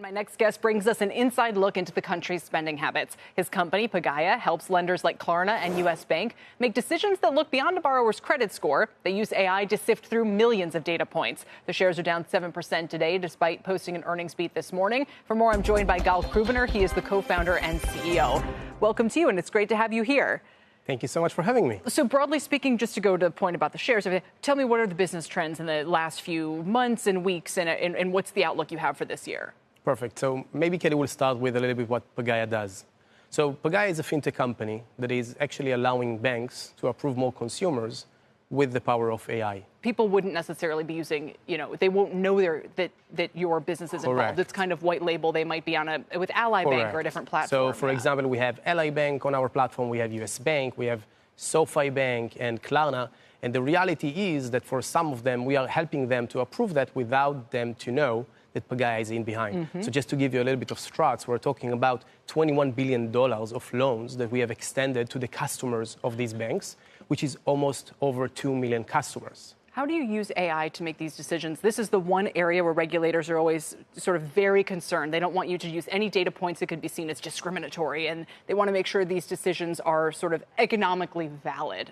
My next guest brings us an inside look into the country's spending habits. His company, Pagaya, helps lenders like Klarna and U.S. Bank make decisions that look beyond a borrower's credit score. They use AI to sift through millions of data points. The shares are down 7% today, despite posting an earnings beat this morning. For more, I'm joined by Krubiner. He is the co-founder and CEO. Welcome to you, and it's great to have you here. Thank you so much for having me. So broadly speaking, just to go to the point about the shares, tell me what are the business trends in the last few months and weeks, and what's the outlook you have for this year? Perfect. So maybe Kelly will start with a little bit what Pagaya does. So Pagaya is a fintech company that is actually allowing banks to approve more consumers with the power of AI. People wouldn't necessarily be using, they won't know that your business is involved. Correct. It's kind of white label. They might be on with Ally Correct. Bank or a different platform. So, for example, we have Ally Bank on our platform. We have US Bank. We have SoFi Bank and Klarna. And the reality is that for some of them, we are helping them to approve that without them to know that Pagaya is in behind. Mm-hmm. So just to give you a little bit of stats, we're talking about $21 billion of loans that we have extended to the customers of these banks, which is almost over 2 million customers. How do you use AI to make these decisions? This is the one area where regulators are always sort of very concerned. They don't want you to use any data points that could be seen as discriminatory, and they want to make sure these decisions are sort of economically valid.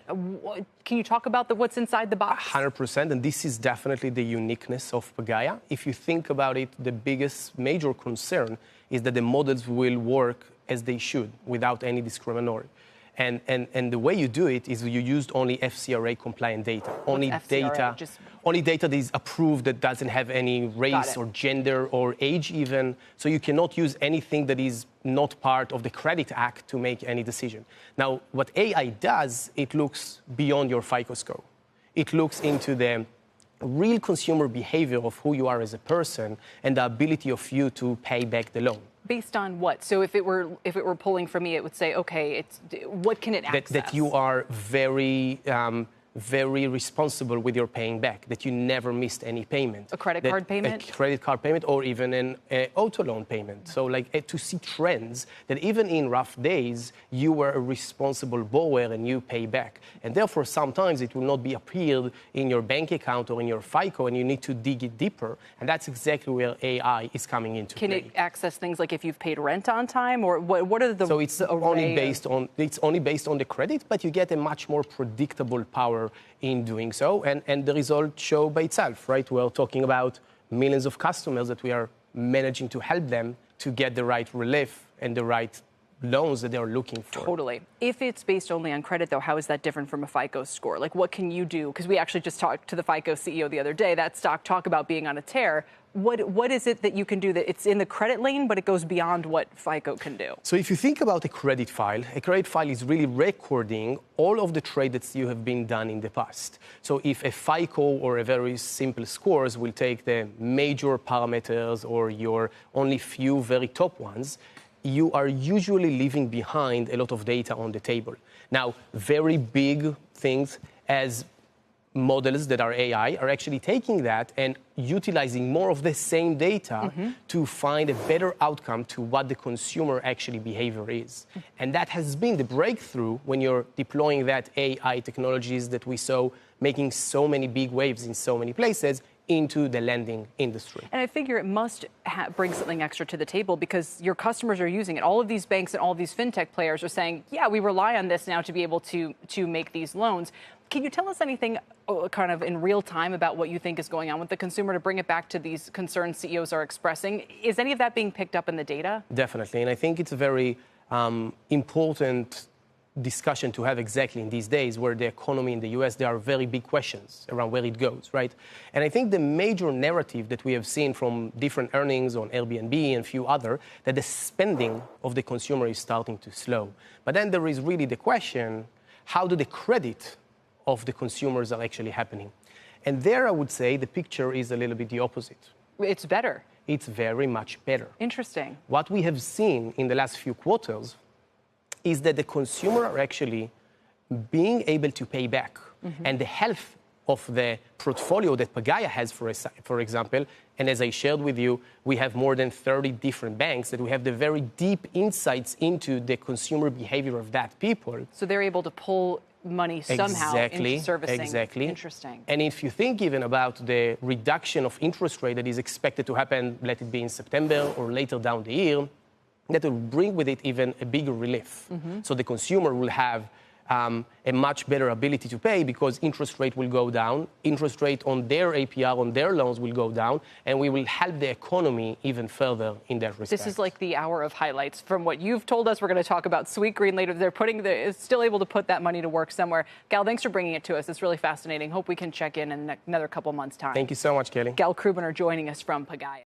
Can you talk about what's inside the box? 100%, and this is definitely the uniqueness of Pagaya. If you think about it, the biggest major concern is that the models will work as they should without any discriminatory. And the way you do it is you used only FCRA compliant data. Only data that is approved that doesn't have any race or gender or age even. So you cannot use anything that is not part of the Credit Act to make any decision. Now, what AI does, it looks beyond your FICO score. It looks into the real consumer behavior of who you are as a person and the ability of you to pay back the loan. Based on what? So if it were pulling from me, it would say, okay, what can it access? That you are very responsible with your paying back, that you never missed any payment. A credit card payment? A credit card payment or even an auto loan payment. So to see trends that even in rough days, you were a responsible borrower and you pay back. And therefore, sometimes it will not be appeared in your bank account or in your FICO and you need to dig it deeper. And that's exactly where AI is coming into play. Can it access things like if you've paid rent on time or what are the So it's only based on the credit, but you get a much more predictable power in doing so, and the results show by itself, right? We're talking about millions of customers that we are managing to help them to get the right relief and the right loans that they're looking for. Totally. If it's based only on credit, though, how is that different from a FICO score? Like, what can you do? Because we actually just talked to the FICO CEO the other day. That stock talk about being on a tear. What is it that you can do that it's in the credit lane, but it goes beyond what FICO can do? So if you think about a credit file is really recording all of the trades that you have been done in the past. So if a FICO or a very simple scores will take the major parameters or your only few very top ones, you are usually leaving behind a lot of data on the table. Now, very big things as models that are AI are actually taking that and utilizing more of the same data to find a better outcome to what the consumer actually behavior is. And that has been the breakthrough when you're deploying that AI technologies that we saw making so many big waves in so many places into the lending industry. And I figure it must bring something extra to the table because your customers are using it. All of these banks and all of these fintech players are saying, yeah, we rely on this now to be able to make these loans. Can you tell us anything kind of in real time about what you think is going on with the consumer to bring it back to these concerns CEOs are expressing? Is any of that being picked up in the data? Definitely. And I think it's a very important discussion to have exactly in these days where the economy in the US, there are very big questions around where it goes, right? And I think the major narrative that we have seen from different earnings on Airbnb and a few other, that the spending of the consumer is starting to slow. But then there is really the question, how do the credit of the consumers are actually happening? And there I would say the picture is a little bit the opposite. It's better. It's very much better. Interesting. What we have seen in the last few quarters is that the consumer are actually being able to pay back. And the health of the portfolio that Pagaya has, for example, and as I shared with you, we have more than 30 different banks that we have the very deep insights into the consumer behavior of that people. So they're able to pull money somehow into servicing. Exactly. Interesting. And if you think even about the reduction of interest rate that is expected to happen, let it be in September or later down the year, that will bring with it even a bigger relief. So the consumer will have a much better ability to pay because interest rate will go down, interest rate on their APR, on their loans will go down, and we will help the economy even further in that respect. This is like the hour of highlights. From what you've told us, we're going to talk about Sweetgreen later. They're still able to put that money to work somewhere. Gal, thanks for bringing it to us. It's really fascinating. Hope we can check in another couple months' time. Thank you so much, Kelly. Gal Krubiner joining us from Pagaya.